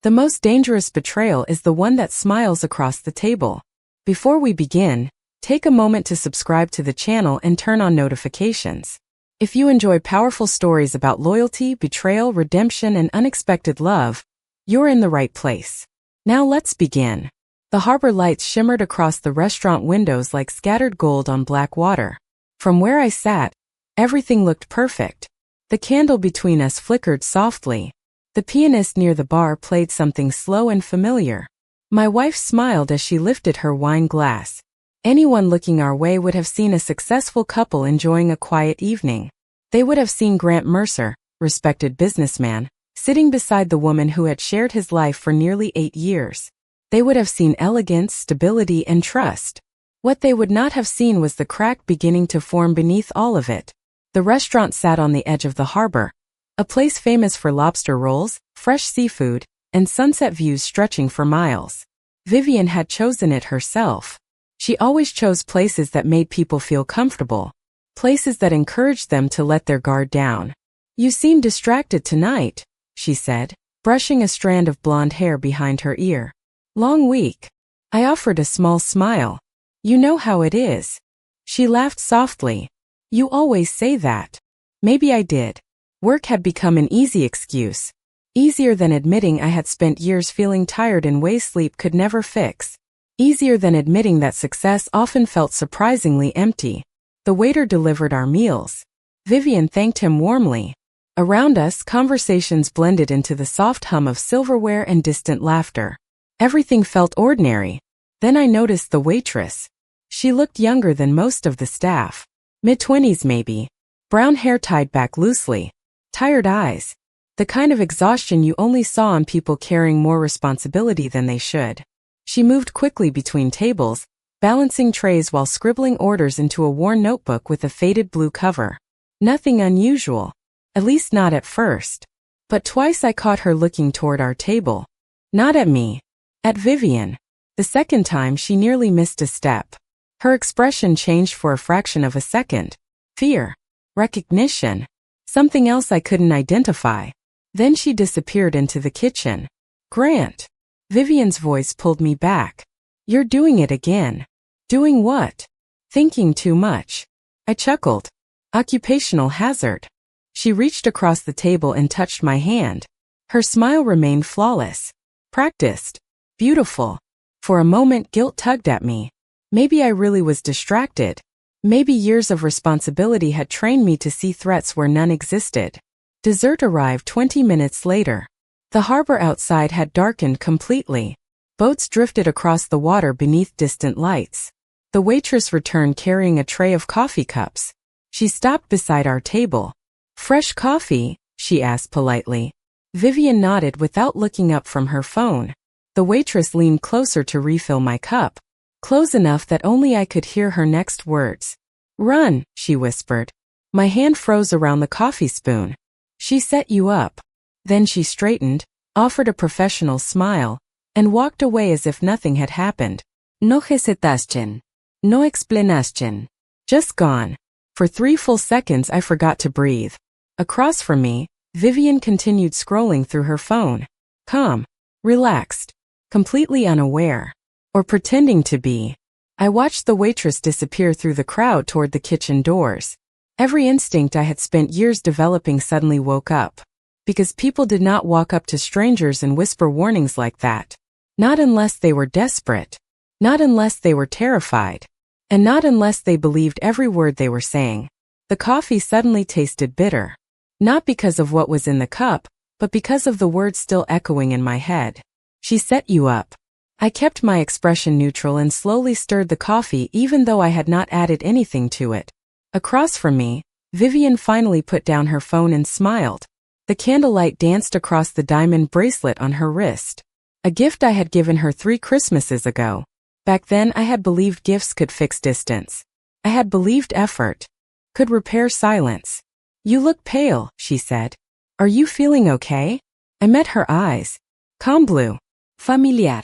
The most dangerous betrayal is the one that smiles across the table. Before we begin, take a moment to subscribe to the channel and turn on notifications. If you enjoy powerful stories about loyalty, betrayal, redemption, and unexpected love, you're in the right place. Now let's begin. The harbor lights shimmered across the restaurant windows like scattered gold on black water. From where I sat, everything looked perfect. The candle between us flickered softly. The pianist near the bar played something slow and familiar. My wife smiled as she lifted her wine glass. Anyone looking our way would have seen a successful couple enjoying a quiet evening. They would have seen Grant Mercer, respected businessman, sitting beside the woman who had shared his life for nearly 8 years. They would have seen elegance, stability, and trust. What they would not have seen was the crack beginning to form beneath all of it. The restaurant sat on the edge of the harbor, a place famous for lobster rolls, fresh seafood, and sunset views stretching for miles. Vivian had chosen it herself. She always chose places that made people feel comfortable, places that encouraged them to let their guard down. "You seem distracted tonight," she said, brushing a strand of blonde hair behind her ear. "Long week." I offered a small smile. "You know how it is." She laughed softly. "You always say that." Maybe I did. Work had become an easy excuse. Easier than admitting I had spent years feeling tired in ways sleep could never fix. Easier than admitting that success often felt surprisingly empty. The waiter delivered our meals. Vivian thanked him warmly. Around us, conversations blended into the soft hum of silverware and distant laughter. Everything felt ordinary. Then I noticed the waitress. She looked younger than most of the staff. Mid-20s maybe. Brown hair tied back loosely. Tired eyes. The kind of exhaustion you only saw on people carrying more responsibility than they should. She moved quickly between tables, balancing trays while scribbling orders into a worn notebook with a faded blue cover. Nothing unusual. At least not at first. But twice I caught her looking toward our table. Not at me. At Vivian. The second time she nearly missed a step. Her expression changed for a fraction of a second. Fear. Recognition. Something else I couldn't identify. Then she disappeared into the kitchen. "Grant." Vivian's voice pulled me back. "You're doing it again." "Doing what?" "Thinking too much." I chuckled. "Occupational hazard." She reached across the table and touched my hand. Her smile remained flawless. "Practiced." "Beautiful." For a moment guilt tugged at me. Maybe I really was distracted. Maybe years of responsibility had trained me to see threats where none existed. Dessert arrived 20 minutes later. The harbor outside had darkened completely. Boats drifted across the water beneath distant lights. The waitress returned carrying a tray of coffee cups. She stopped beside our table. "Fresh coffee?" she asked politely. Vivian nodded without looking up from her phone. The waitress leaned closer to refill my cup, close enough that only I could hear her next words. "Run," she whispered. My hand froze around the coffee spoon. "She set you up." Then she straightened, offered a professional smile, and walked away as if nothing had happened. "No hesitaste. No explanaste." Just gone. For 3 full seconds I forgot to breathe. Across from me, Vivian continued scrolling through her phone. Calm. Relaxed. Completely unaware. Or pretending to be. I watched the waitress disappear through the crowd toward the kitchen doors. Every instinct I had spent years developing suddenly woke up. Because people did not walk up to strangers and whisper warnings like that. Not unless they were desperate. Not unless they were terrified. And not unless they believed every word they were saying. The coffee suddenly tasted bitter. Not because of what was in the cup, but because of the words still echoing in my head. "She set you up." I kept my expression neutral and slowly stirred the coffee even though I had not added anything to it. Across from me, Vivian finally put down her phone and smiled. The candlelight danced across the diamond bracelet on her wrist. A gift I had given her 3 Christmases ago. Back then I had believed gifts could fix distance. I had believed effort could repair silence. "You look pale," she said. "Are you feeling okay?" I met her eyes. Calm blue. Familiar.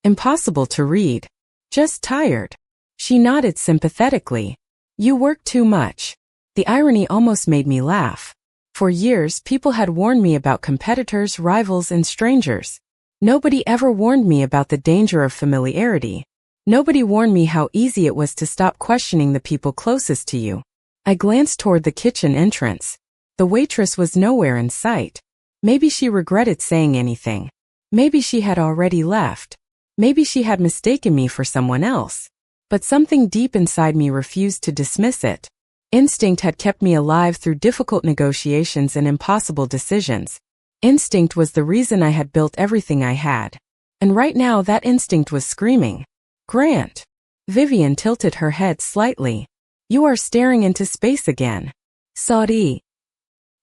Impossible to read. "Just tired." She nodded sympathetically. "You work too much." The irony almost made me laugh. For years, people had warned me about competitors, rivals, and strangers. Nobody ever warned me about the danger of familiarity. Nobody warned me how easy it was to stop questioning the people closest to you. I glanced toward the kitchen entrance. The waitress was nowhere in sight. Maybe she regretted saying anything. Maybe she had already left. Maybe she had mistaken me for someone else. But something deep inside me refused to dismiss it. Instinct had kept me alive through difficult negotiations and impossible decisions. Instinct was the reason I had built everything I had. And right now that instinct was screaming, "Grant!" Vivian tilted her head slightly. "You are staring into space again." "Sorry."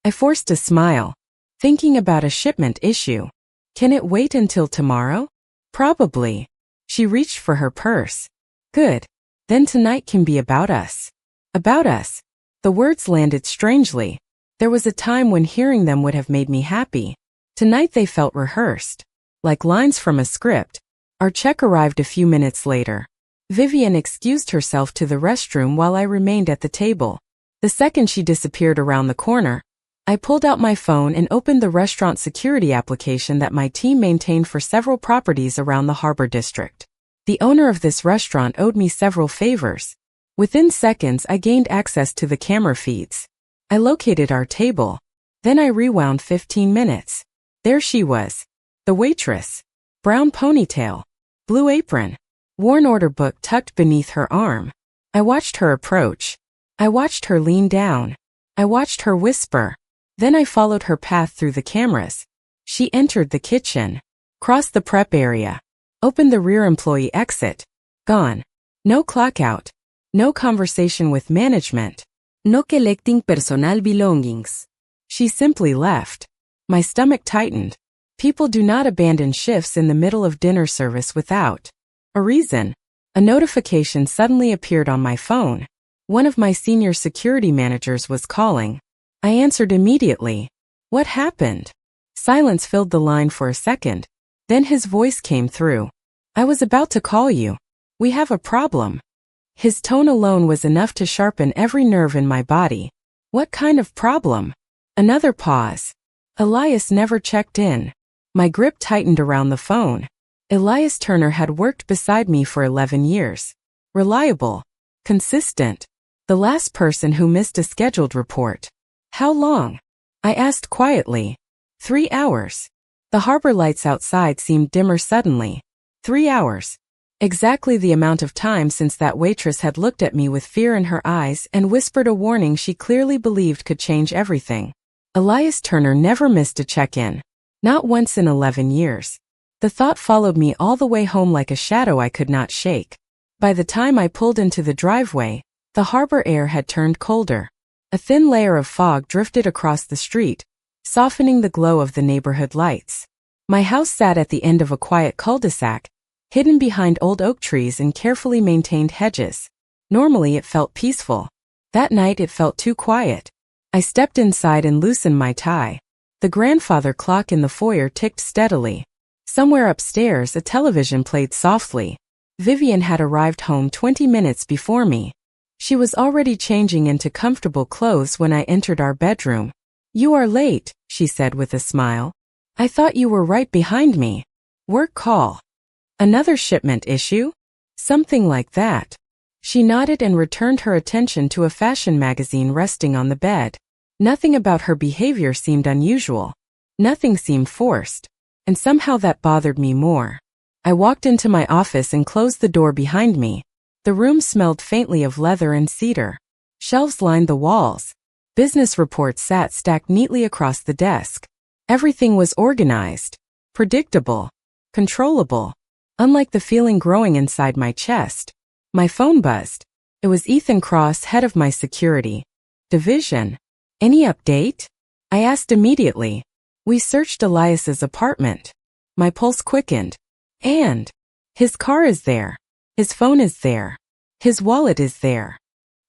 I forced a smile. Thinking about a shipment issue. Can it wait until tomorrow? Probably. She reached for her purse. Good. Then tonight can be about us. About us. The words landed strangely. There was a time when hearing them would have made me happy. Tonight they felt rehearsed. Like lines from a script. Our check arrived a few minutes later. Vivian excused herself to the restroom while I remained at the table. The second she disappeared around the corner, I pulled out my phone and opened the restaurant security application that my team maintained for several properties around the Harbor District. The owner of this restaurant owed me several favors. Within seconds, I gained access to the camera feeds. I located our table. Then I rewound 15 minutes. There she was. The waitress. Brown ponytail. Blue apron. Worn order book tucked beneath her arm. I watched her approach. I watched her lean down. I watched her whisper. Then I followed her path through the cameras. She entered the kitchen. Crossed the prep area. Opened the rear employee exit. Gone. No clock out. No conversation with management. No collecting personal belongings. She simply left. My stomach tightened. People do not abandon shifts in the middle of dinner service without a reason. A notification suddenly appeared on my phone. One of my senior security managers was calling. I answered immediately. What happened? Silence filled the line for a second. Then his voice came through. I was about to call you. We have a problem. His tone alone was enough to sharpen every nerve in my body. What kind of problem? Another pause. Elias never checked in. My grip tightened around the phone. Elias Turner had worked beside me for 11 years. Reliable. Consistent. The last person who missed a scheduled report. How long? I asked quietly. 3 hours. The harbor lights outside seemed dimmer suddenly. 3 hours. Exactly the amount of time since that waitress had looked at me with fear in her eyes and whispered a warning she clearly believed could change everything. Elias Turner never missed a check-in. Not once in 11 years. The thought followed me all the way home like a shadow I could not shake. By the time I pulled into the driveway, the harbor air had turned colder. A thin layer of fog drifted across the street, softening the glow of the neighborhood lights. My house sat at the end of a quiet cul-de-sac, hidden behind old oak trees and carefully maintained hedges. Normally it felt peaceful. That night it felt too quiet. I stepped inside and loosened my tie. The grandfather clock in the foyer ticked steadily. Somewhere upstairs a television played softly. Vivian had arrived home 20 minutes before me. She was already changing into comfortable clothes when I entered our bedroom. You are late, she said with a smile. I thought you were right behind me. Work call. Another shipment issue? Something like that. She nodded and returned her attention to a fashion magazine resting on the bed. Nothing about her behavior seemed unusual. Nothing seemed forced. And somehow that bothered me more. I walked into my office and closed the door behind me. The room smelled faintly of leather and cedar. Shelves lined the walls. Business reports sat stacked neatly across the desk. Everything was organized, predictable, controllable. Unlike the feeling growing inside my chest. My phone buzzed. It was Ethan Cross, head of my security division. Any update? I asked immediately. We searched Elias's apartment. My pulse quickened. And his car is there. His phone is there. His wallet is there.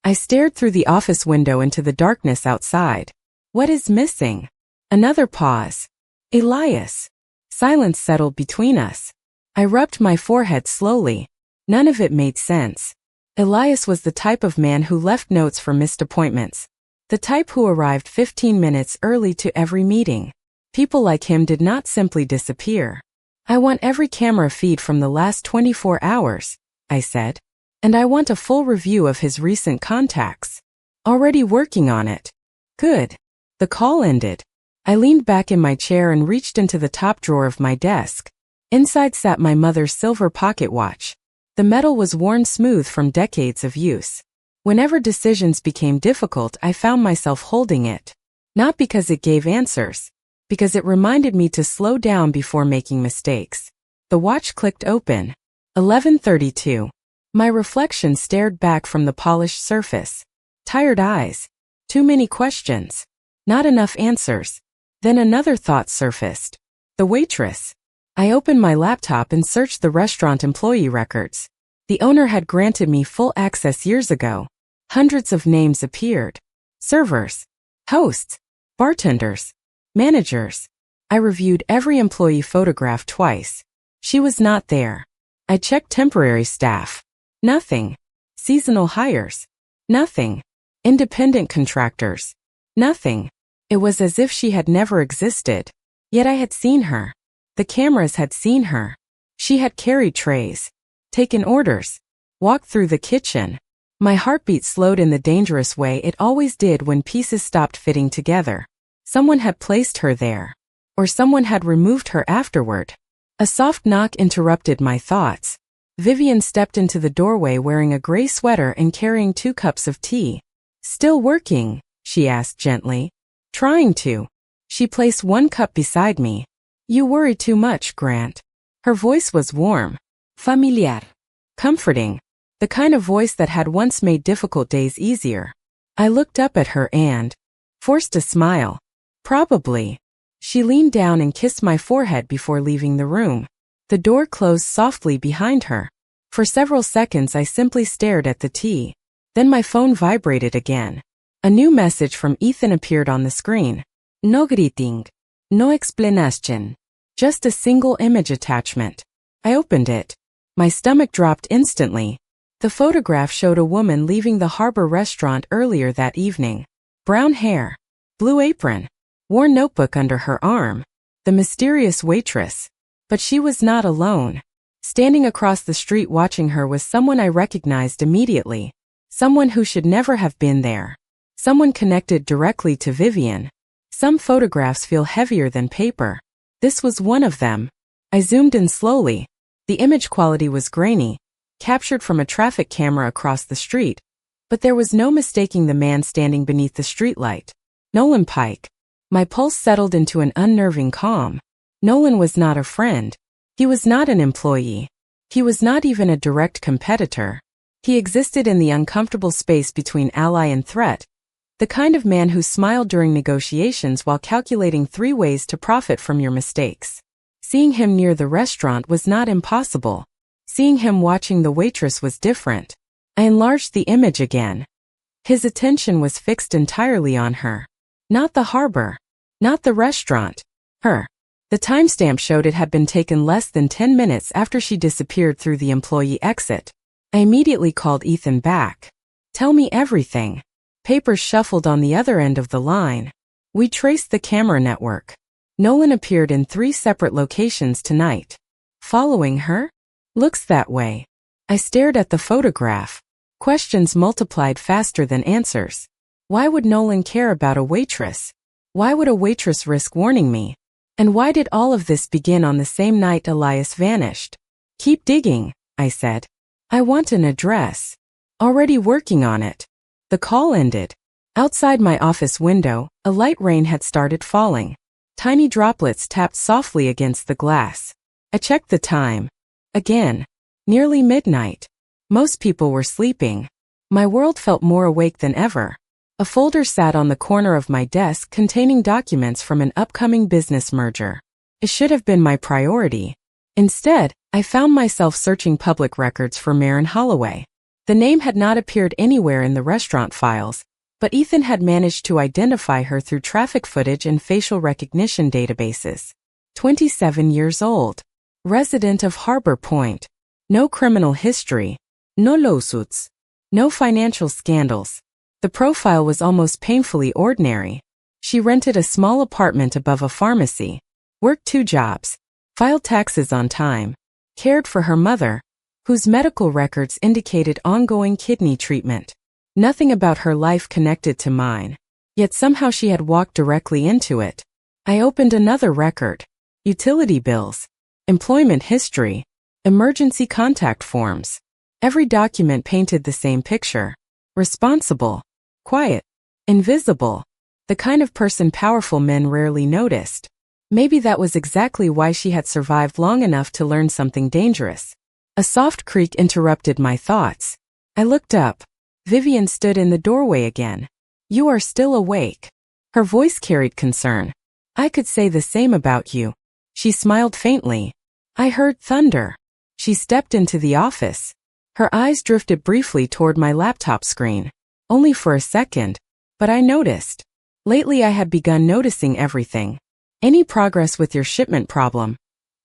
I stared through the office window into the darkness outside. What is missing? Another pause. Elias. Silence settled between us. I rubbed my forehead slowly. None of it made sense. Elias was the type of man who left notes for missed appointments. The type who arrived 15 minutes early to every meeting. People like him did not simply disappear. I want every camera feed from the last 24 hours, I said. And I want a full review of his recent contacts. Already working on it. Good. The call ended. I leaned back in my chair and reached into the top drawer of my desk. Inside sat my mother's silver pocket watch. The metal was worn smooth from decades of use. Whenever decisions became difficult, I found myself holding it. Not because it gave answers, because it reminded me to slow down before making mistakes. The watch clicked open. 11:32. My reflection stared back from the polished surface. Tired eyes. Too many questions. Not enough answers. Then another thought surfaced. The waitress. I opened my laptop and searched the restaurant employee records. The owner had granted me full access years ago. Hundreds of names appeared. Servers. Hosts. Bartenders. Managers. I reviewed every employee photograph twice. She was not there. I checked temporary staff. Nothing. Seasonal hires. Nothing. Independent contractors. Nothing. It was as if she had never existed. Yet I had seen her. The cameras had seen her. She had carried trays, taken orders, walked through the kitchen. My heartbeat slowed in the dangerous way it always did when pieces stopped fitting together. Someone had placed her there. Or someone had removed her afterward. A soft knock interrupted my thoughts. Vivian stepped into the doorway wearing a gray sweater and carrying 2 cups of tea. Still working? She asked gently. Trying to. She placed 1 cup beside me. You worry too much, Grant. Her voice was warm. Familiar. Comforting. The kind of voice that had once made difficult days easier. I looked up at her and forced a smile. Probably. She leaned down and kissed my forehead before leaving the room. The door closed softly behind her. For several seconds I simply stared at the tea. Then my phone vibrated again. A new message from Ethan appeared on the screen. No greeting. No explanation. Just a single image attachment. I opened it. My stomach dropped instantly. The photograph showed a woman leaving the Harbor restaurant earlier that evening. Brown hair. Blue apron. Worn notebook under her arm. The mysterious waitress. But she was not alone. Standing across the street watching her was someone I recognized immediately. Someone who should never have been there. Someone connected directly to Vivian. Some photographs feel heavier than paper. This was one of them. I zoomed in slowly. The image quality was grainy, captured from a traffic camera across the street, but there was no mistaking the man standing beneath the streetlight. Nolan Pike. My pulse settled into an unnerving calm. Nolan was not a friend. He was not an employee. He was not even a direct competitor. He existed in the uncomfortable space between ally and threat. The kind of man who smiled during negotiations while calculating 3 ways to profit from your mistakes. Seeing him near the restaurant was not impossible. Seeing him watching the waitress was different. I enlarged the image again. His attention was fixed entirely on her. Not the harbor. Not the restaurant. Her. The timestamp showed it had been taken less than 10 minutes after she disappeared through the employee exit. I immediately called Ethan back. Tell me everything. Papers shuffled on the other end of the line. We traced the camera network. Nolan appeared in 3 separate locations tonight. Following her? Looks that way. I stared at the photograph. Questions multiplied faster than answers. Why would Nolan care about a waitress? Why would a waitress risk warning me? And why did all of this begin on the same night Elias vanished? Keep digging, I said. I want an address. Already working on it. The call ended. Outside my office window, a light rain had started falling. Tiny droplets tapped softly against the glass. I checked the time. Again. Nearly midnight. Most people were sleeping. My world felt more awake than ever. A folder sat on the corner of my desk containing documents from an upcoming business merger. It should have been my priority. Instead, I found myself searching public records for Maren Holloway. The name had not appeared anywhere in the restaurant files, but Ethan had managed to identify her through traffic footage and facial recognition databases. 27 years old. Resident of Harbor Point. No criminal history. No lawsuits. No financial scandals. The profile was almost painfully ordinary. She rented a small apartment above a pharmacy. Worked 2 jobs. filed taxes on time, cared for her mother, whose medical records indicated ongoing kidney treatment. Nothing about her life connected to mine. Yet somehow she had walked directly into it. I opened another record. Utility bills, employment history, emergency contact forms. Every document painted the same picture. Responsible, quiet, invisible. The kind of person powerful men rarely noticed. Maybe that was exactly why she had survived long enough to learn something dangerous. A soft creak interrupted my thoughts. I looked up. Vivian stood in the doorway again. "You are still awake." Her voice carried concern. "I could say the same about you." She smiled faintly. I heard thunder. She stepped into the office. Her eyes drifted briefly toward my laptop screen. Only for a second. But I noticed. Lately I had begun noticing everything. "Any progress with your shipment problem?"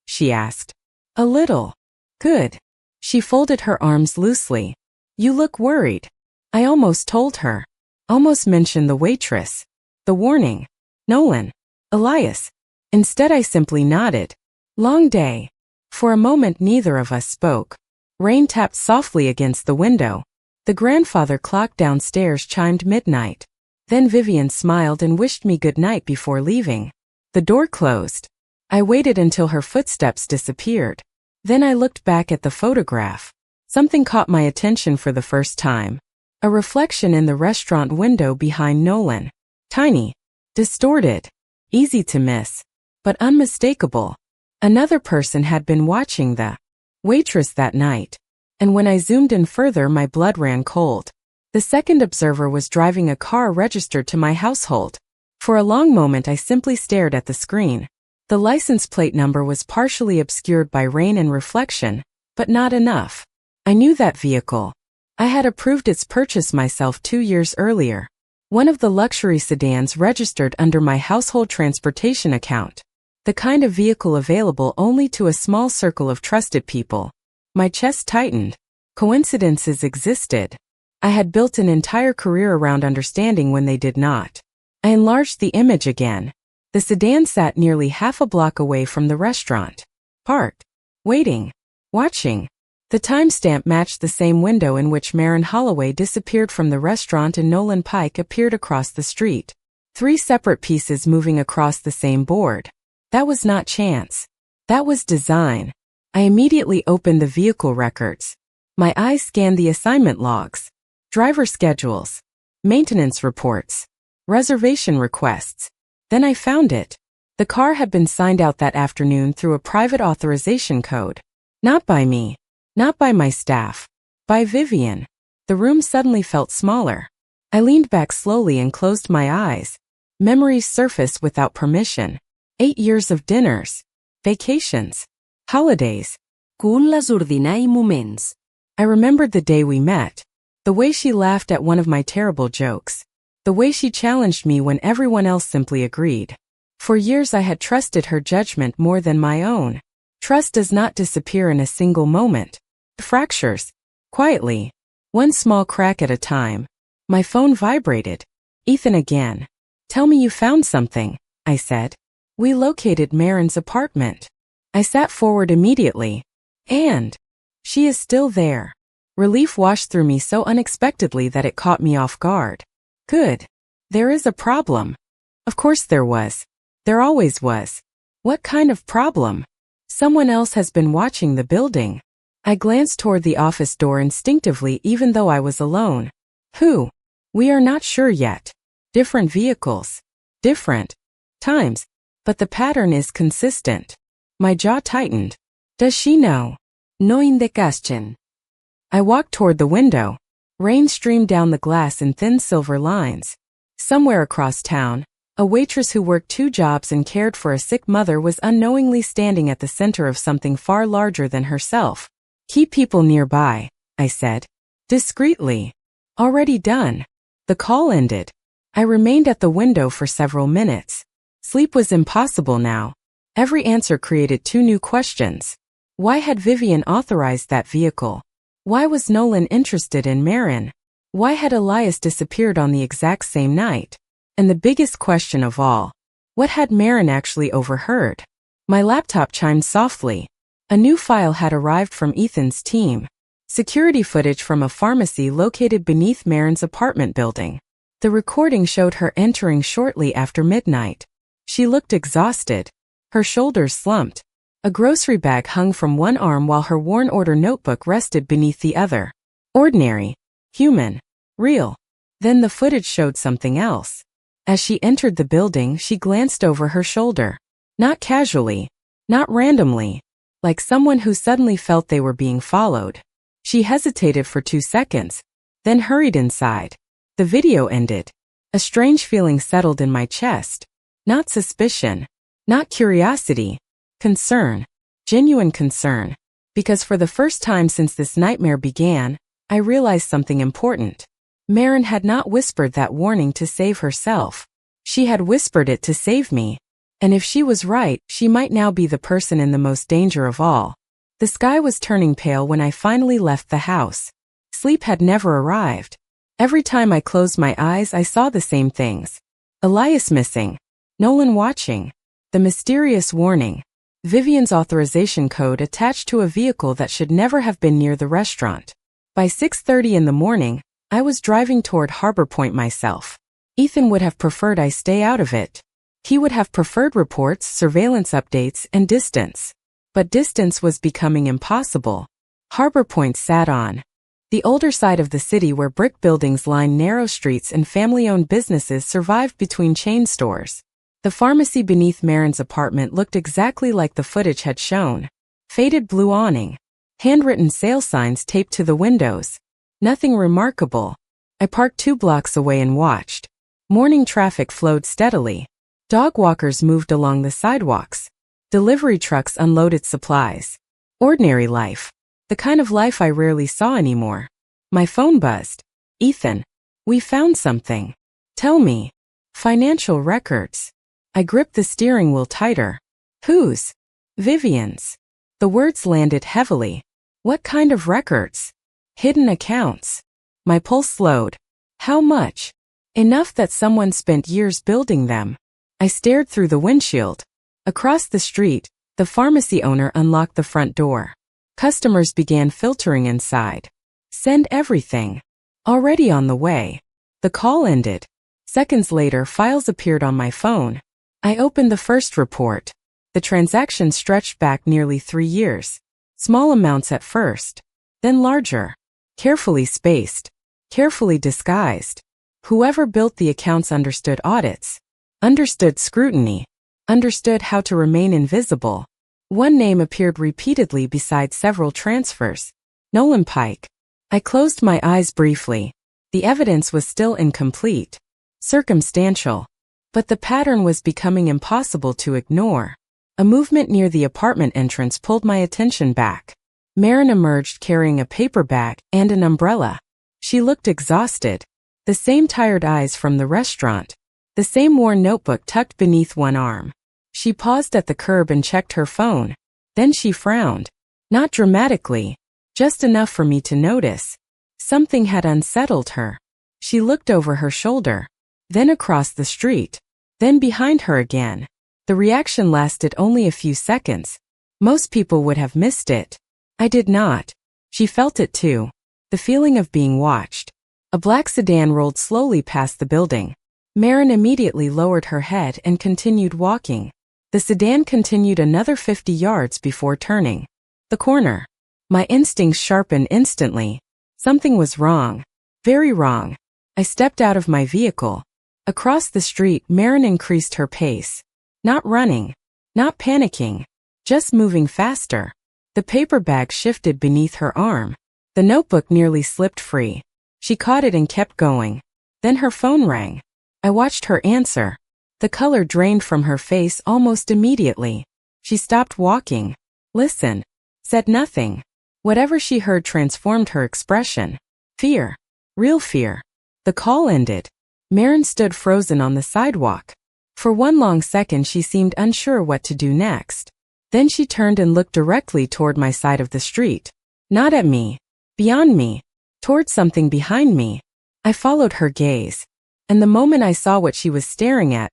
she asked. "A little." "Good." She folded her arms loosely. "You look worried." I almost told her. Almost mentioned the waitress. The warning. Nolan. Elias. Instead I simply nodded. Long day. For a moment neither of us spoke. Rain tapped softly against the window. The grandfather clock downstairs chimed midnight. Then Vivian smiled and wished me good night before leaving. The door closed. I waited until her footsteps disappeared. Then I looked back at the photograph. Something caught my attention for the first time. A reflection in the restaurant window behind Nolan. Tiny. Distorted. Easy to miss. But unmistakable. Another person had been watching the waitress that night. And when I zoomed in further, my blood ran cold. The second observer was driving a car registered to my household. For a long moment I simply stared at the screen. The license plate number was partially obscured by rain and reflection, but not enough. I knew that vehicle. I had approved its purchase myself 2 years earlier. One of the luxury sedans registered under my household transportation account. The kind of vehicle available only to a small circle of trusted people. My chest tightened. Coincidences existed. I had built an entire career around understanding when they did not. I enlarged the image again. The sedan sat nearly half a block away from the restaurant. Parked. Waiting. Watching. The timestamp matched the same window in which Marin Holloway disappeared from the restaurant and Nolan Pike appeared across the street. 3 separate pieces moving across the same board. That was not chance. That was design. I immediately opened the vehicle records. My eyes scanned the assignment logs, driver schedules, maintenance reports, reservation requests. Then I found it. The car had been signed out that afternoon through a private authorization code. Not by me. Not by my staff. By Vivian. The room suddenly felt smaller. I leaned back slowly and closed my eyes. Memories surfaced without permission. 8 years of dinners. Vacations. Holidays. Que un les ordinai moments. I remembered the day we met. The way she laughed at one of my terrible jokes. The way she challenged me when everyone else simply agreed. For years I had trusted her judgment more than my own. Trust does not disappear in a single moment. It fractures. Quietly. One small crack at a time. My phone vibrated. Ethan again. "Tell me you found something," I said. "We located Marin's apartment." I sat forward immediately. "And she is still there." Relief washed through me so unexpectedly that it caught me off guard. Good. There is a problem. Of course there was. There always was. What kind of problem? Someone else has been watching the building. I glanced toward the office door instinctively even though I was alone. Who? We are not sure yet. Different vehicles. Different times. But the pattern is consistent. My jaw tightened. Does she know? No indication. I walked toward the window. Rain streamed down the glass in thin silver lines. Somewhere across town, a waitress who worked 2 jobs and cared for a sick mother was unknowingly standing at the center of something far larger than herself. "Keep people nearby," I said. Discreetly. Already done. The call ended. I remained at the window for several minutes. Sleep was impossible now. Every answer created 2 new questions. Why had Vivian authorized that vehicle? Why was Nolan interested in Marin? Why had Elias disappeared on the exact same night? And the biggest question of all, what had Marin actually overheard? My laptop chimed softly. A new file had arrived from Ethan's team. Security footage from a pharmacy located beneath Marin's apartment building. The recording showed her entering shortly after midnight. She looked exhausted. Her shoulders slumped. A grocery bag hung from one arm while her worn order notebook rested beneath the other. Ordinary. Human. Real. Then the footage showed something else. As she entered the building, she glanced over her shoulder. Not casually. Not randomly. Like someone who suddenly felt they were being followed. She hesitated for 2 seconds, then hurried inside. The video ended. A strange feeling settled in my chest. Not suspicion. Not curiosity. Concern. Genuine concern. Because for the first time since this nightmare began, I realized something important. Marin had not whispered that warning to save herself. She had whispered it to save me. And if she was right, she might now be the person in the most danger of all. The sky was turning pale when I finally left the house. Sleep had never arrived. Every time I closed my eyes, I saw the same things. Elias missing. Nolan watching. The mysterious warning. Vivian's authorization code attached to a vehicle that should never have been near the restaurant. By 6:30 in the morning, I was driving toward Harbor Point myself. Ethan would have preferred I stay out of it. He would have preferred reports, surveillance updates, and distance. But distance was becoming impossible. Harbor Point sat on the older side of the city where brick buildings lined narrow streets and family-owned businesses survived between chain stores. The pharmacy beneath Marin's apartment looked exactly like the footage had shown. Faded blue awning. Handwritten sale signs taped to the windows. Nothing remarkable. I parked 2 blocks away and watched. Morning traffic flowed steadily. Dog walkers moved along the sidewalks. Delivery trucks unloaded supplies. Ordinary life. The kind of life I rarely saw anymore. My phone buzzed. Ethan. We found something. Tell me. Financial records. I gripped the steering wheel tighter. Whose? Vivian's. The words landed heavily. What kind of records? Hidden accounts. My pulse slowed. How much? Enough that someone spent years building them. I stared through the windshield. Across the street, the pharmacy owner unlocked the front door. Customers began filtering inside. Send everything. Already on the way. The call ended. Seconds later, files appeared on my phone. I opened the first report. The transaction stretched back nearly 3 years. Small amounts at first. Then larger. Carefully spaced. Carefully disguised. Whoever built the accounts understood audits. Understood scrutiny. Understood how to remain invisible. One name appeared repeatedly beside several transfers. Nolan Pike. I closed my eyes briefly. The evidence was still incomplete. Circumstantial. But the pattern was becoming impossible to ignore. A movement near the apartment entrance pulled my attention back. Marin emerged carrying a paper bag and an umbrella. She looked exhausted. The same tired eyes from the restaurant. The same worn notebook tucked beneath one arm. She paused at the curb and checked her phone. Then she frowned. Not dramatically. Just enough for me to notice. Something had unsettled her. She looked over her shoulder. Then across the street. Then behind her again. The reaction lasted only a few seconds. Most people would have missed it. I did not. She felt it too. The feeling of being watched. A black sedan rolled slowly past the building. Marin immediately lowered her head and continued walking. The sedan continued another 50 yards before turning the corner. My instincts sharpened instantly. Something was wrong. Very wrong. I stepped out of my vehicle. Across the street, Marin increased her pace. Not running. Not panicking. Just moving faster. The paper bag shifted beneath her arm. The notebook nearly slipped free. She caught it and kept going. Then her phone rang. I watched her answer. The color drained from her face almost immediately. She stopped walking. Listened. Said nothing. Whatever she heard transformed her expression. Fear. Real fear. The call ended. Marin stood frozen on the sidewalk. For one long second she seemed unsure what to do next. Then she turned and looked directly toward my side of the street. Not at me. Beyond me. Toward something behind me. I followed her gaze. And the moment I saw what she was staring at,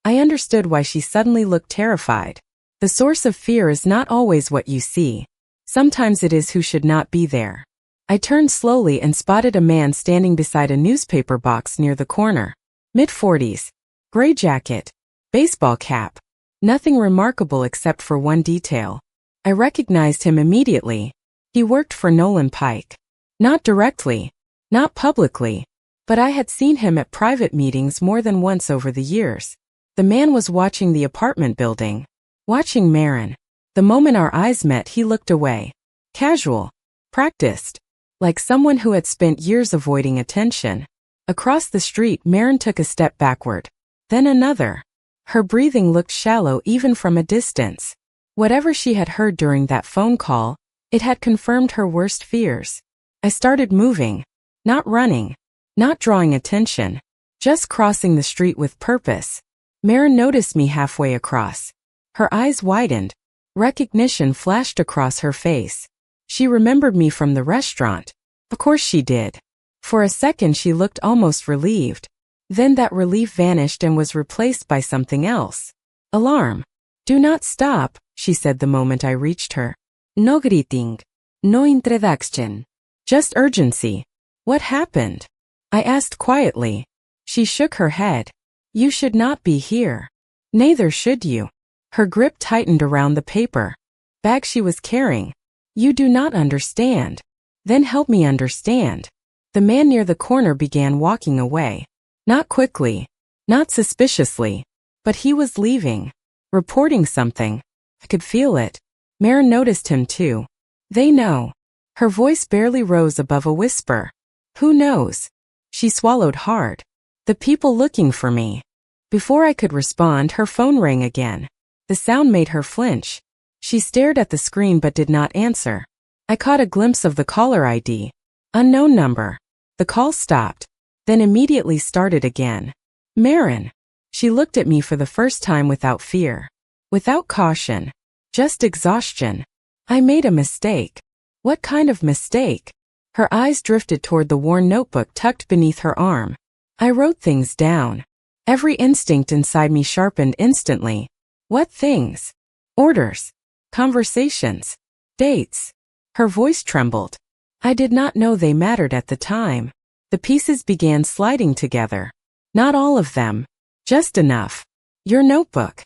I understood why she suddenly looked terrified. The source of fear is not always what you see. Sometimes it is who should not be there. I turned slowly and spotted a man standing beside a newspaper box near the corner. Mid-40s. Gray jacket. Baseball cap. Nothing remarkable except for one detail. I recognized him immediately. He worked for Nolan Pike. Not directly. Not publicly. But I had seen him at private meetings more than once over the years. The man was watching the apartment building. Watching Marin. The moment our eyes met, he looked away. Casual. Practiced. Like someone who had spent years avoiding attention. Across the street, Marin took a step backward. Then another. Her breathing looked shallow even from a distance. Whatever she had heard during that phone call, it had confirmed her worst fears. I started moving. Not running. Not drawing attention. Just crossing the street with purpose. Marin noticed me halfway across. Her eyes widened. Recognition flashed across her face. She remembered me from the restaurant. Of course she did. For a second she looked almost relieved. Then that relief vanished and was replaced by something else. Alarm. Do not stop, she said the moment I reached her. No greeting. No introduction. Just urgency. What happened? I asked quietly. She shook her head. You should not be here. Neither should you. Her grip tightened around the paper bag she was carrying. You do not understand. Then help me understand. The man near the corner began walking away. Not quickly. Not suspiciously. But he was leaving. Reporting something. I could feel it. Marin noticed him too. They know. Her voice barely rose above a whisper. Who knows? She swallowed hard. The people looking for me. Before I could respond, her phone rang again. The sound made her flinch. She stared at the screen but did not answer. I caught a glimpse of the caller ID. Unknown number. The call stopped, then immediately started again. Marin. She looked at me for the first time without fear. Without caution. Just exhaustion. I made a mistake. What kind of mistake? Her eyes drifted toward the worn notebook tucked beneath her arm. I wrote things down. Every instinct inside me sharpened instantly. What things? Orders. Conversations. Dates. Her voice trembled. I did not know they mattered at the time. The pieces began sliding together. Not all of them. Just enough. Your notebook.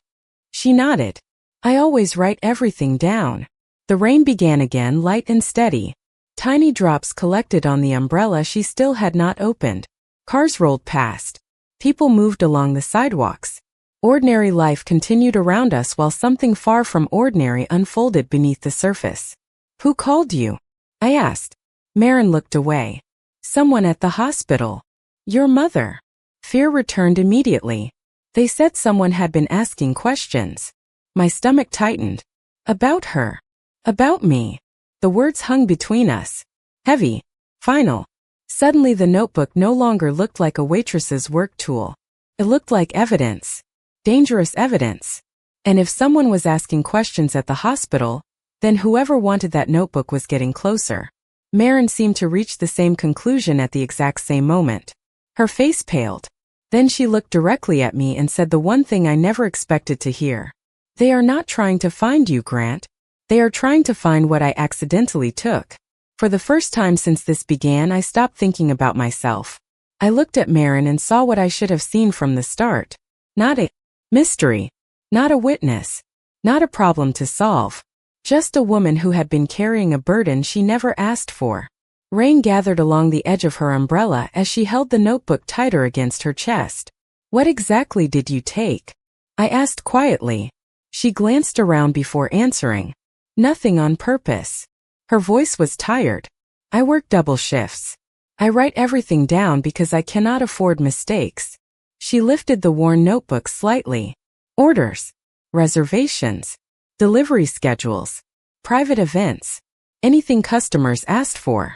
She nodded. I always write everything down. The rain began again, light and steady. Tiny drops collected on the umbrella she still had not opened. Cars rolled past. People moved along the sidewalks. Ordinary life continued around us while something far from ordinary unfolded beneath the surface. Who called you? I asked. Marin looked away. Someone at the hospital. Your mother. Fear returned immediately. They said someone had been asking questions. My stomach tightened. About her. About me. The words hung between us. Heavy. Final. Suddenly the notebook no longer looked like a waitress's work tool. It looked like evidence. Dangerous evidence. And if someone was asking questions at the hospital, then whoever wanted that notebook was getting closer. Marin seemed to reach the same conclusion at the exact same moment. Her face paled. Then she looked directly at me and said the one thing I never expected to hear. They are not trying to find you, Grant. They are trying to find what I accidentally took. For the first time since this began, I stopped thinking about myself. I looked at Marin and saw what I should have seen from the start. Not a mystery. Not a witness. Not a problem to solve. Just a woman who had been carrying a burden she never asked for. Rain gathered along the edge of her umbrella as she held the notebook tighter against her chest. What exactly did you take? I asked quietly. She glanced around before answering. Nothing on purpose. Her voice was tired. I work double shifts. I write everything down because I cannot afford mistakes. She lifted the worn notebook slightly. Orders. Reservations. Delivery schedules. Private events. Anything customers asked for.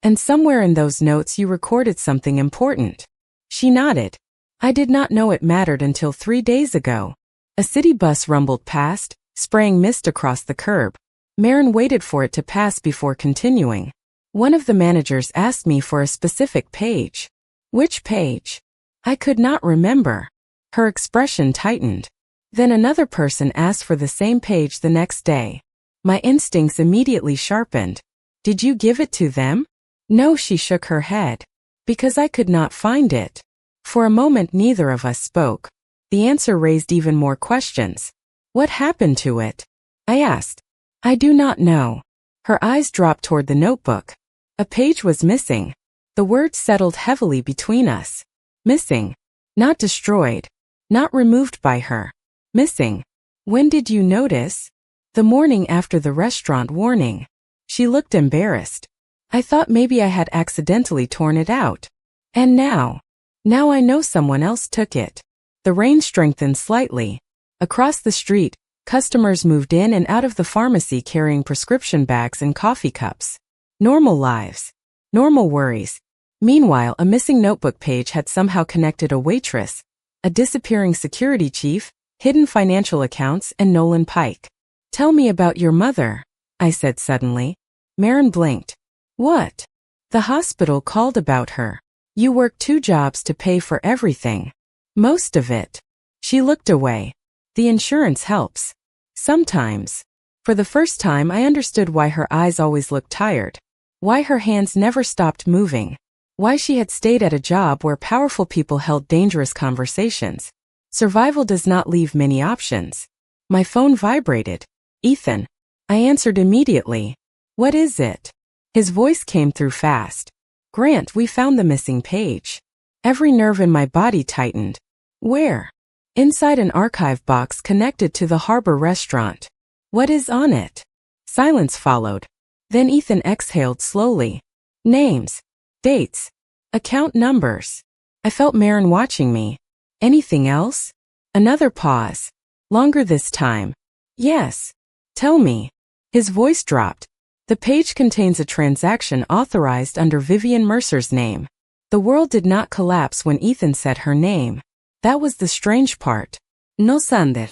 And somewhere in those notes you recorded something important. She nodded. I did not know it mattered until 3 days ago. A city bus rumbled past, spraying mist across the curb. Marin waited for it to pass before continuing. One of the managers asked me for a specific page. Which page? I could not remember. Her expression tightened. Then another person asked for the same page the next day. My instincts immediately sharpened. Did you give it to them? No, she shook her head. Because I could not find it. For a moment neither of us spoke. The answer raised even more questions. What happened to it? I asked. I do not know. Her eyes dropped toward the notebook. A page was missing. The words settled heavily between us. Missing. Not destroyed. Not removed by her. Missing. When did you notice? The morning after the restaurant warning. She looked embarrassed. I thought maybe I had accidentally torn it out. And now I know someone else took it. The rain strengthened slightly. Across the street, customers moved in and out of the pharmacy carrying prescription bags and coffee cups. Normal lives. Normal worries. Meanwhile, a missing notebook page had somehow connected a waitress, a disappearing security chief, hidden financial accounts, and Nolan Pike. Tell me about your mother, I said suddenly. Maren blinked. What? The hospital called about her. You work 2 jobs to pay for everything. Most of it. She looked away. The insurance helps. Sometimes. For the first time I understood why her eyes always looked tired. Why her hands never stopped moving. Why she had stayed at a job where powerful people held dangerous conversations. Survival does not leave many options. My phone vibrated. Ethan. I answered immediately. What is it? His voice came through fast. Grant, we found the missing page. Every nerve in my body tightened. Where? Inside an archive box connected to the harbor restaurant. What is on it? Silence followed. Then Ethan exhaled slowly. Names. Dates. Account numbers. I felt Maren watching me. Anything else? Another pause. Longer this time. Yes. Tell me. His voice dropped. The page contains a transaction authorized under Vivian Mercer's name. The world did not collapse when Ethan said her name. That was the strange part. No Sander.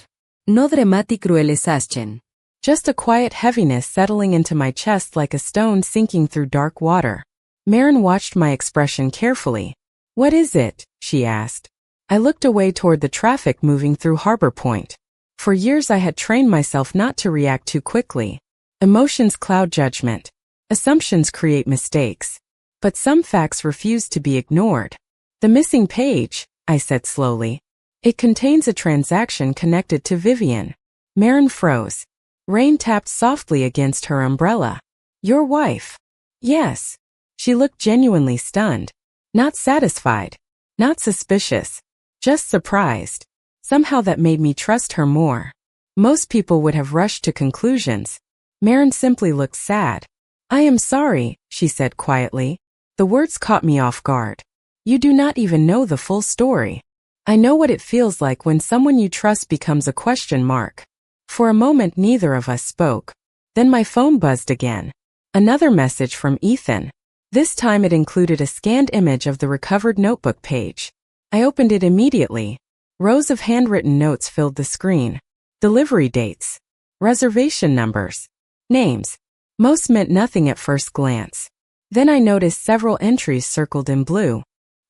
No dramatic crueles asken. Just a quiet heaviness settling into my chest like a stone sinking through dark water. Maren watched my expression carefully. What is it? She asked. I looked away toward the traffic moving through Harbor Point. For years I had trained myself not to react too quickly. Emotions cloud judgment. Assumptions create mistakes. But some facts refuse to be ignored. The missing page, I said slowly. It contains a transaction connected to Vivian. Maren froze. Rain tapped softly against her umbrella. Your wife? Yes. She looked genuinely stunned. Not satisfied. Not suspicious. Just surprised. Somehow that made me trust her more. Most people would have rushed to conclusions. Maren simply looked sad. I am sorry, she said quietly. The words caught me off guard. You do not even know the full story. I know what it feels like when someone you trust becomes a question mark. For a moment neither of us spoke. Then my phone buzzed again. Another message from Ethan. This time it included a scanned image of the recovered notebook page. I opened it immediately. Rows of handwritten notes filled the screen. Delivery dates. Reservation numbers. Names. Most meant nothing at first glance. Then I noticed several entries circled in blue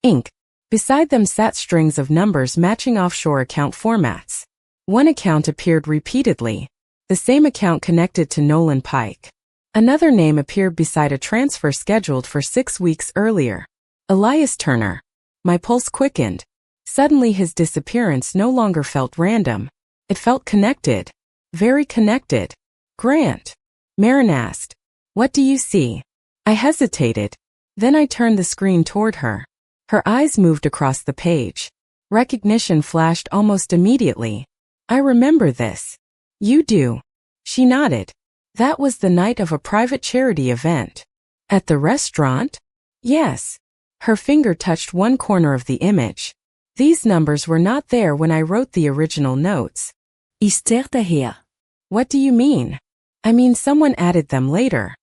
ink. Beside them sat strings of numbers matching offshore account formats. One account appeared repeatedly. The same account connected to Nolan Pike. Another name appeared beside a transfer scheduled for 6 weeks earlier. Elias Turner. My pulse quickened. Suddenly his disappearance no longer felt random. It felt connected. Very connected. Grant. Maren asked. What do you see? I hesitated. Then I turned the screen toward her. Her eyes moved across the page. Recognition flashed almost immediately. I remember this. You do. She nodded. That was the night of a private charity event. At the restaurant? Yes. Her finger touched one corner of the image. These numbers were not there when I wrote the original notes. Ister daher. What do you mean? I mean someone added them later.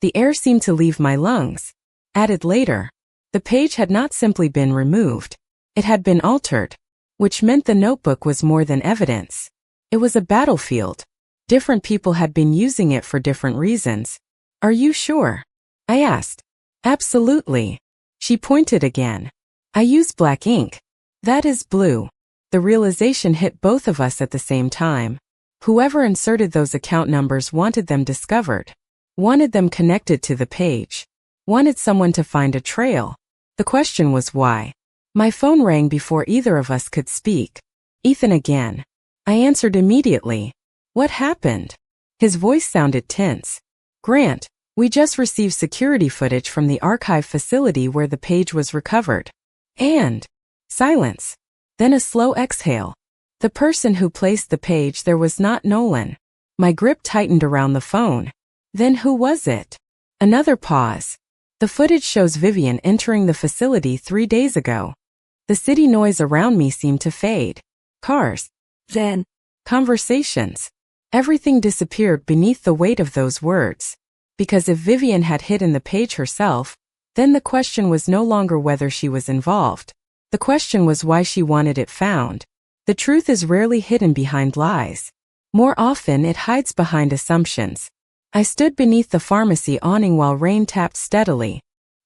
The air seemed to leave my lungs. Added later. The page had not simply been removed. It had been altered. Which meant the notebook was more than evidence. It was a battlefield. Different people had been using it for different reasons. Are you sure? I asked. Absolutely. She pointed again. I use black ink. That is blue. The realization hit both of us at the same time. Whoever inserted those account numbers wanted them discovered. Wanted them connected to the page. Wanted someone to find a trail. The question was why. My phone rang before either of us could speak. Ethan again. I answered immediately. What happened? His voice sounded tense. Grant, we just received security footage from the archive facility where the page was recovered. And silence. Then a slow exhale. The person who placed the page there was not Nolan. My grip tightened around the phone. Then who was it? Another pause. The footage shows Vivian entering the facility 3 days ago. The city noise around me seemed to fade. Cars. Then conversations. Everything disappeared beneath the weight of those words. Because if Vivian had hidden the page herself, then the question was no longer whether she was involved. The question was why she wanted it found. The truth is rarely hidden behind lies. More often it hides behind assumptions. I stood beneath the pharmacy awning while rain tapped steadily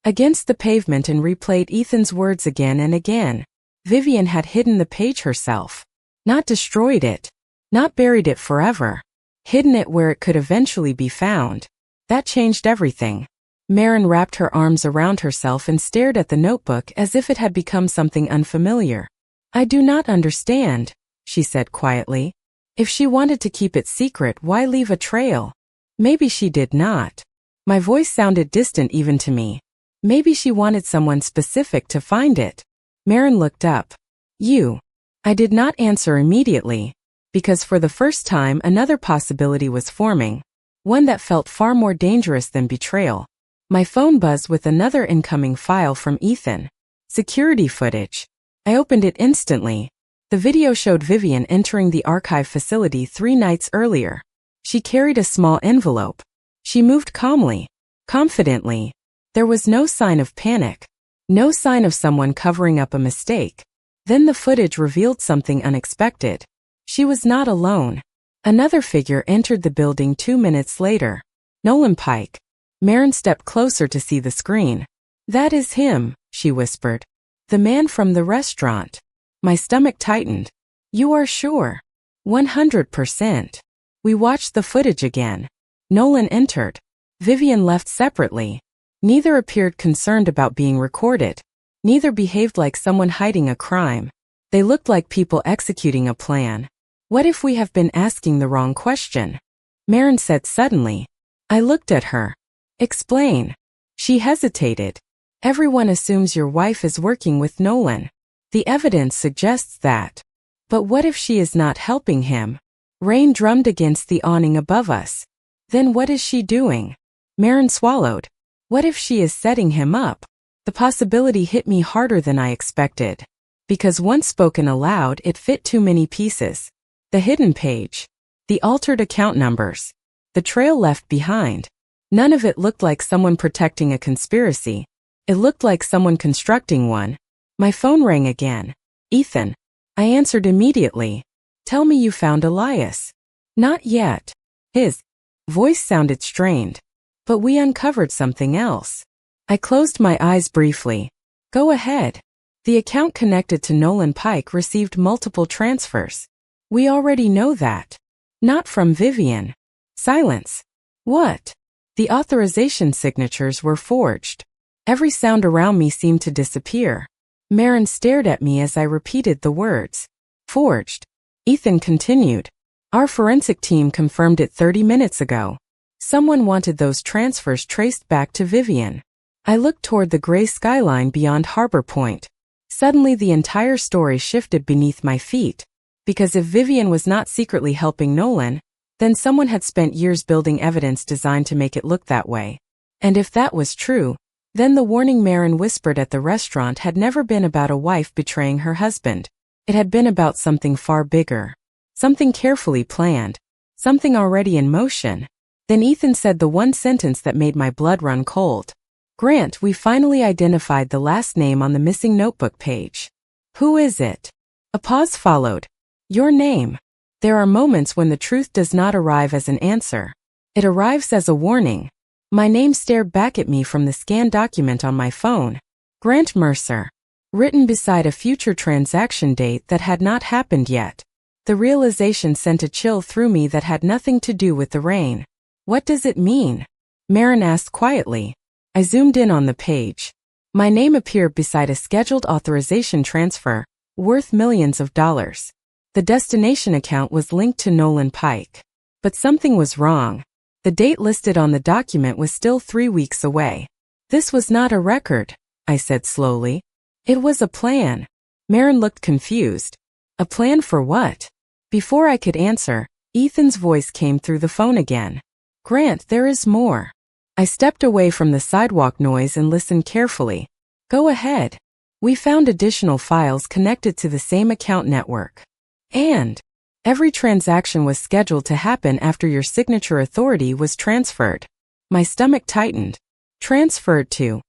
against the pavement and replayed Ethan's words again and again. Vivian had hidden the page herself. Not destroyed it. Not buried it forever. Hidden it where it could eventually be found. That changed everything. Maren wrapped her arms around herself and stared at the notebook as if it had become something unfamiliar. I do not understand, she said quietly. If she wanted to keep it secret, why leave a trail? Maybe she did not. My voice sounded distant even to me. Maybe she wanted someone specific to find it. Maren looked up. You. I did not answer immediately, because for the first time another possibility was forming, one that felt far more dangerous than betrayal. My phone buzzed with another incoming file from Ethan. Security footage. I opened it instantly. The video showed Vivian entering the archive facility 3 nights earlier. She carried a small envelope. She moved calmly, confidently. There was no sign of panic. No sign of someone covering up a mistake. Then the footage revealed something unexpected. She was not alone. Another figure entered the building 2 minutes later. Nolan Pike. Maren stepped closer to see the screen. That is him, she whispered. The man from the restaurant. My stomach tightened. You are sure? 100%. We watched the footage again. Nolan entered. Vivian left separately. Neither appeared concerned about being recorded. Neither behaved like someone hiding a crime. They looked like people executing a plan. What if we have been asking the wrong question? Maren said suddenly. I looked at her. Explain. She hesitated. Everyone assumes your wife is working with Nolan. The evidence suggests that. But what if she is not helping him? Rain drummed against the awning above us. Then what is she doing? Maren swallowed. What if she is setting him up? The possibility hit me harder than I expected. Because once spoken aloud, it fit too many pieces. The hidden page. The altered account numbers. The trail left behind. None of it looked like someone protecting a conspiracy. It looked like someone constructing one. My phone rang again. Ethan. I answered immediately. Tell me you found Elias. Not yet. His voice sounded strained. But we uncovered something else. I closed my eyes briefly. Go ahead. The account connected to Nolan Pike received multiple transfers. We already know that. Not from Vivian. Silence. What? The authorization signatures were forged. Every sound around me seemed to disappear. Maren stared at me as I repeated the words. Forged. Ethan continued. Our forensic team confirmed it 30 minutes ago. Someone wanted those transfers traced back to Vivian. I looked toward the gray skyline beyond Harbor Point. Suddenly the entire story shifted beneath my feet. Because if Vivian was not secretly helping Nolan, then someone had spent years building evidence designed to make it look that way. And if that was true, then the warning Maren whispered at the restaurant had never been about a wife betraying her husband. It had been about something far bigger. Something carefully planned. Something already in motion. Then Ethan said the one sentence that made my blood run cold. Grant, we finally identified the last name on the missing notebook page. Who is it? A pause followed. Your name. There are moments when the truth does not arrive as an answer. It arrives as a warning. My name stared back at me from the scanned document on my phone. Grant Mercer. written beside a future transaction date that had not happened yet. The realization sent a chill through me that had nothing to do with the rain. What does it mean? Marin asked quietly. I zoomed in on the page. My name appeared beside a scheduled authorization transfer, worth millions of dollars. The destination account was linked to Nolan Pike. But something was wrong. The date listed on the document was still 3 weeks away. This was not a record, I said slowly. It was a plan. Marin looked confused. A plan for what? Before I could answer, Ethan's voice came through the phone again. Grant, there is more. I stepped away from the sidewalk noise and listened carefully. Go ahead. We found additional files connected to the same account network. And every transaction was scheduled to happen after your signature authority was transferred. My stomach tightened. Transferred to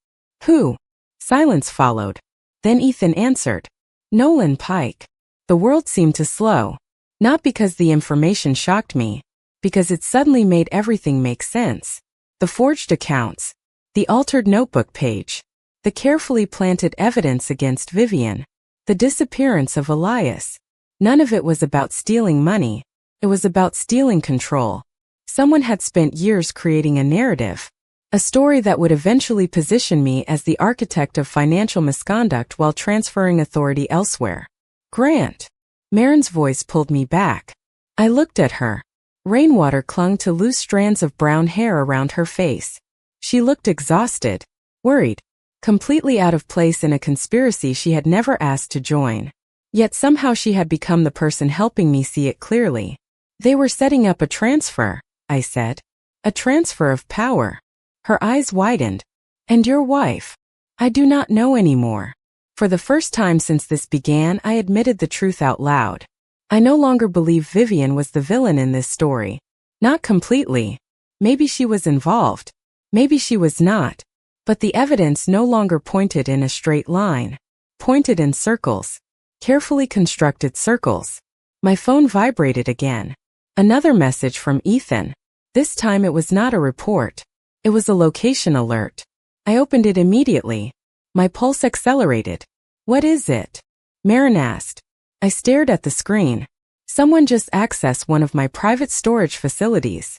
who? Silence followed. Then Ethan answered. Nolan Pike. The world seemed to slow. Not because the information shocked me, because it suddenly made everything make sense. The forged accounts, the altered notebook page, the carefully planted evidence against Vivian, the disappearance of Elias. None of it was about stealing money. It was about stealing control. Someone had spent years creating a narrative, a story that would eventually position me as the architect of financial misconduct while transferring authority elsewhere. Grant. Marin's voice pulled me back. I looked at her. Rainwater clung to loose strands of brown hair around her face. She looked exhausted, worried, completely out of place in a conspiracy she had never asked to join. Yet somehow she had become the person helping me see it clearly. They were setting up a transfer, I said. A transfer of power. Her eyes widened. And your wife? I do not know anymore. For the first time since this began, I admitted the truth out loud. I no longer believe Vivian was the villain in this story. Not completely. Maybe she was involved. Maybe she was not. But the evidence no longer pointed in a straight line. Pointed in circles. Carefully constructed circles. My phone vibrated again. Another message from Ethan. This time it was not a report. It was a location alert. I opened it immediately. My pulse accelerated. What is it? Marin asked. I stared at the screen. Someone just accessed one of my private storage facilities.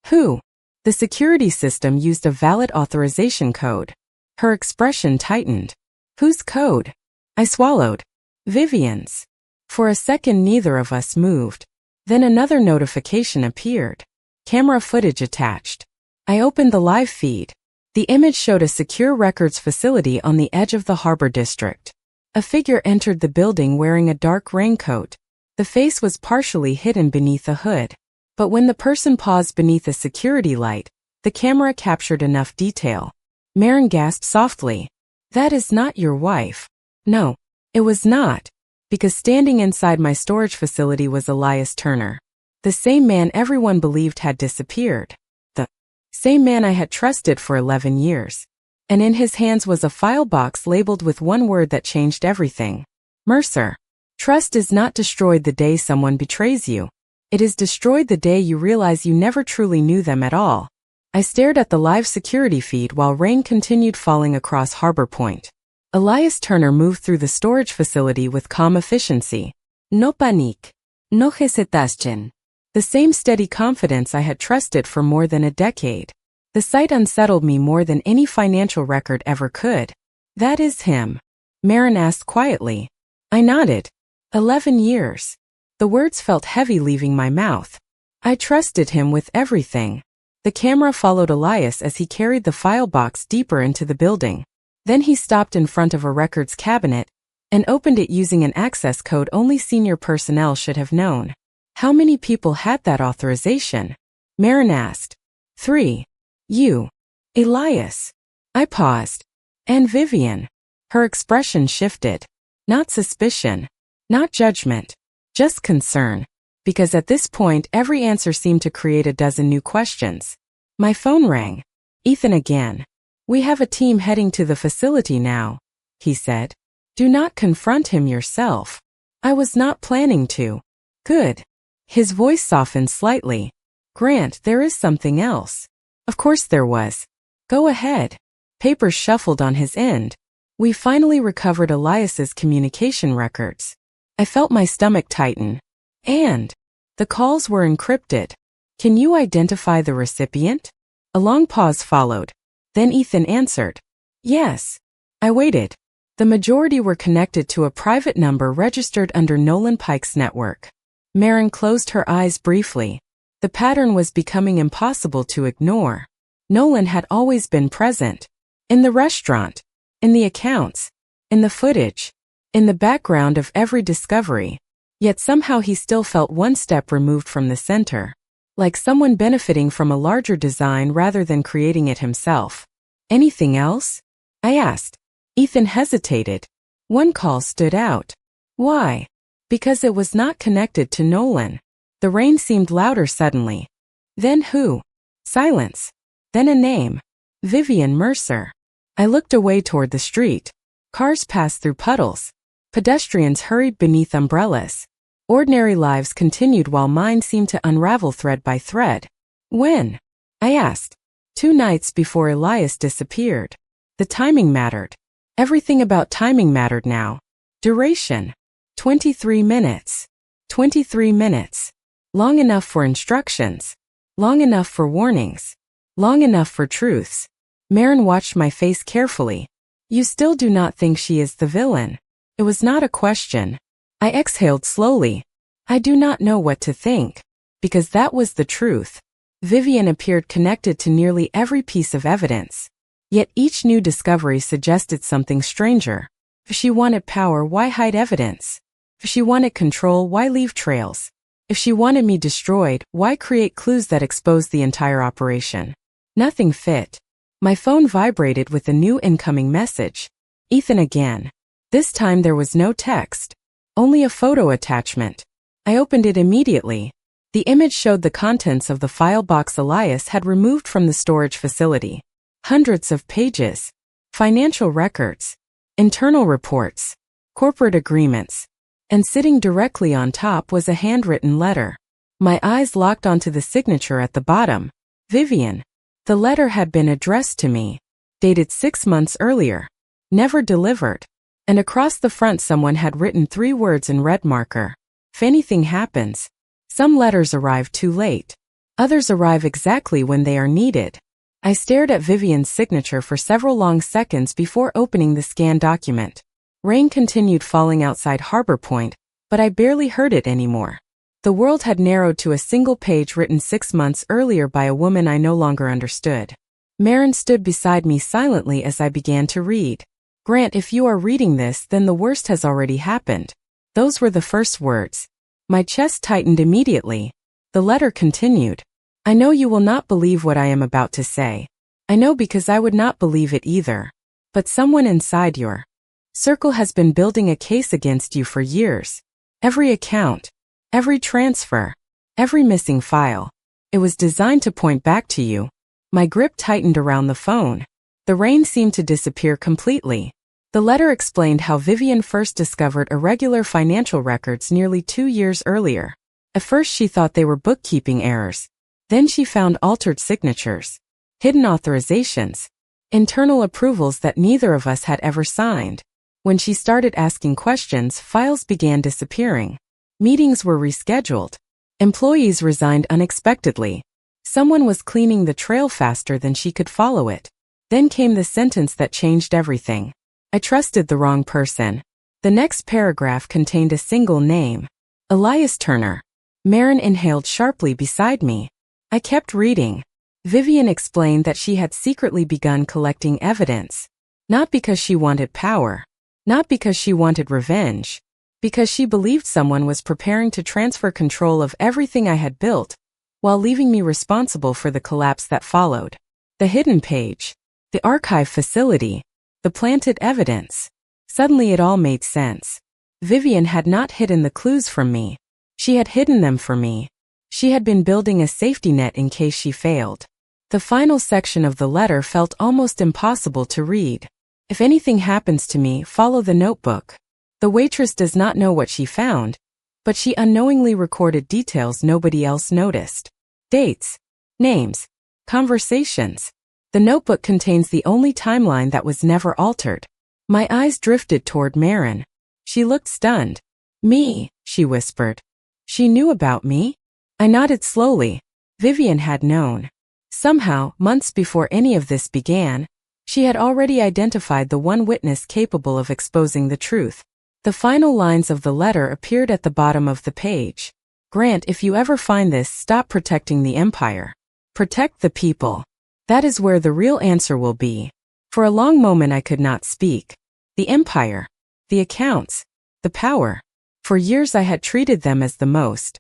Who? The security system used a valid authorization code. Her expression tightened. Whose code? I swallowed. Vivian's. For a second neither of us moved. Then another notification appeared. Camera footage attached. I opened the live feed. The image showed a secure records facility on the edge of the harbor district. A figure entered the building wearing a dark raincoat. The face was partially hidden beneath a hood. But when the person paused beneath a security light, the camera captured enough detail. Marin gasped softly. That is not your wife. No, it was not. Because standing inside my storage facility was Elias Turner. The same man everyone believed had disappeared. The same man I had trusted for 11 years. And in his hands was a file box labeled with one word that changed everything. Mercer. Trust is not destroyed the day someone betrays you. It is destroyed the day you realize you never truly knew them at all. I stared at the live security feed while rain continued falling across Harbor Point. Elias Turner moved through the storage facility with calm efficiency. No panique. No hesitation. The same steady confidence I had trusted for more than a decade. The sight unsettled me more than any financial record ever could. That is him. Marin asked quietly. I nodded. 11 years. The words felt heavy leaving my mouth. I trusted him with everything. The camera followed Elias as he carried the file box deeper into the building. Then he stopped in front of a records cabinet and opened it using an access code only senior personnel should have known. How many people had that authorization? Marin asked. 3. You. Elias. I paused. And Vivian. Her expression shifted. Not suspicion. Not judgment. Just concern. Because at this point every answer seemed to create a dozen new questions. My phone rang. Ethan again. We have a team heading to the facility now, he said. Do not confront him yourself. I was not planning to. Good. His voice softened slightly. Grant, there is something else. Of course there was. Go ahead. Papers shuffled on his end. We finally recovered Elias's communication records. I felt my stomach tighten. And the calls were encrypted. Can you identify the recipient? A long pause followed. Then Ethan answered. Yes. I waited. The majority were connected to a private number registered under Nolan Pike's network. Maren closed her eyes briefly. The pattern was becoming impossible to ignore. Nolan had always been present. In the restaurant. In the accounts. In the footage. In the background of every discovery. Yet somehow he still felt one step removed from the center. Like someone benefiting from a larger design rather than creating it himself. Anything else? I asked. Ethan hesitated. One call stood out. Why? Because it was not connected to Nolan. The rain seemed louder suddenly. Then who? Silence. Then a name. Vivian Mercer. I looked away toward the street. Cars passed through puddles. Pedestrians hurried beneath umbrellas. Ordinary lives continued while mine seemed to unravel thread by thread. When? I asked. 2 nights before Elias disappeared. The timing mattered. Everything about timing mattered now. Duration. 23 minutes. 23 minutes. Long enough for instructions. Long enough for warnings. Long enough for truths. Maren watched my face carefully. You still do not think she is the villain? It was not a question. I exhaled slowly. I do not know what to think. Because that was the truth. Vivian appeared connected to nearly every piece of evidence. Yet each new discovery suggested something stranger. If she wanted power, why hide evidence? If she wanted control, why leave trails? If she wanted me destroyed, why create clues that exposed the entire operation? Nothing fit. My phone vibrated with a new incoming message. Ethan again. This time there was no text. Only a photo attachment. I opened it immediately. The image showed the contents of the file box Elias had removed from the storage facility. Hundreds of pages. Financial records. Internal reports. Corporate agreements. And sitting directly on top was a handwritten letter. My eyes locked onto the signature at the bottom. Vivian. The letter had been addressed to me. Dated 6 months earlier. Never delivered. And across the front someone had written 3 words in red marker. If anything happens. Some letters arrive too late. Others arrive exactly when they are needed. I stared at Vivian's signature for several long seconds before opening the scanned document. Rain continued falling outside Harbor Point, but I barely heard it anymore. The world had narrowed to a single page written 6 months earlier by a woman I no longer understood. Maren stood beside me silently as I began to read. Grant, if you are reading this, then the worst has already happened. Those were the first words. My chest tightened immediately. The letter continued. I know you will not believe what I am about to say. I know because I would not believe it either. But someone inside your circle has been building a case against you for years. Every account, every transfer, every missing file. It was designed to point back to you. My grip tightened around the phone. The rain seemed to disappear completely. The letter explained how Vivian first discovered irregular financial records nearly 2 years earlier. At first she thought they were bookkeeping errors. Then she found altered signatures, hidden authorizations, internal approvals that neither of us had ever signed. When she started asking questions, files began disappearing. Meetings were rescheduled. Employees resigned unexpectedly. Someone was cleaning the trail faster than she could follow it. Then came the sentence that changed everything. I trusted the wrong person. The next paragraph contained a single name. Elias Turner. Maren inhaled sharply beside me. I kept reading. Vivian explained that she had secretly begun collecting evidence. Not because she wanted power. Not because she wanted revenge. Because she believed someone was preparing to transfer control of everything I had built, while leaving me responsible for the collapse that followed. The hidden page. The archive facility. The planted evidence. Suddenly it all made sense. Vivian had not hidden the clues from me. She had hidden them for me. She had been building a safety net in case she failed. The final section of the letter felt almost impossible to read. If anything happens to me, follow the notebook. The waitress does not know what she found, but she unknowingly recorded details nobody else noticed. Dates, names, conversations. The notebook contains the only timeline that was never altered. My eyes drifted toward Marin. She looked stunned. Me, she whispered. She knew about me? I nodded slowly. Vivian had known. Somehow, months before any of this began, she had already identified the one witness capable of exposing the truth. The final lines of the letter appeared at the bottom of the page. Grant, if you ever find this, stop protecting the Empire. Protect the people. That is where the real answer will be. For a long moment I could not speak. The Empire. The accounts. The power. For years I had treated them as the most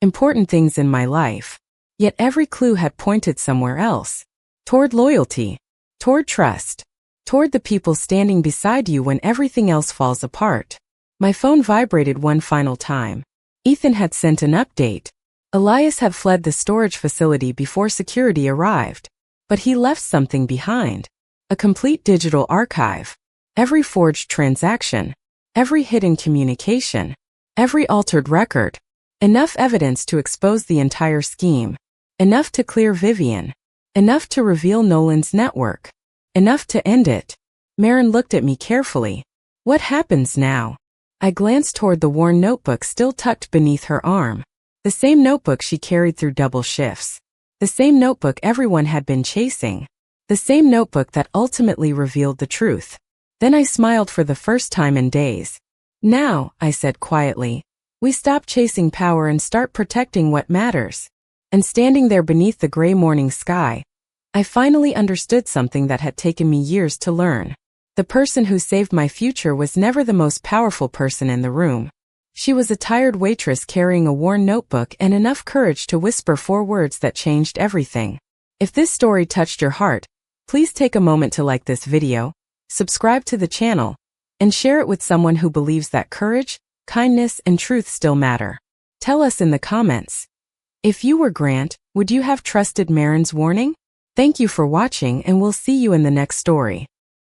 important things in my life. Yet every clue had pointed somewhere else. Toward loyalty. Toward trust. Toward the people standing beside you when everything else falls apart. My phone vibrated one final time. Ethan had sent an update. Elias had fled the storage facility before security arrived. But he left something behind. A complete digital archive. Every forged transaction. Every hidden communication. Every altered record. Enough evidence to expose the entire scheme. Enough to clear Vivian. Enough to reveal Nolan's network. Enough to end it. Marin looked at me carefully. What happens now? I glanced toward the worn notebook still tucked beneath her arm. The same notebook she carried through double shifts. The same notebook everyone had been chasing. The same notebook that ultimately revealed the truth. Then I smiled for the first time in days. Now, I said quietly, we stop chasing power and start protecting what matters. And standing there beneath the gray morning sky, I finally understood something that had taken me years to learn. The person who saved my future was never the most powerful person in the room. She was a tired waitress carrying a worn notebook and enough courage to whisper 4 words that changed everything. If this story touched your heart, please take a moment to like this video, subscribe to the channel, and share it with someone who believes that courage, kindness, and truth still matter. Tell us in the comments. If you were Grant, would you have trusted Marin's warning? Thank you for watching, and we'll see you in the next story.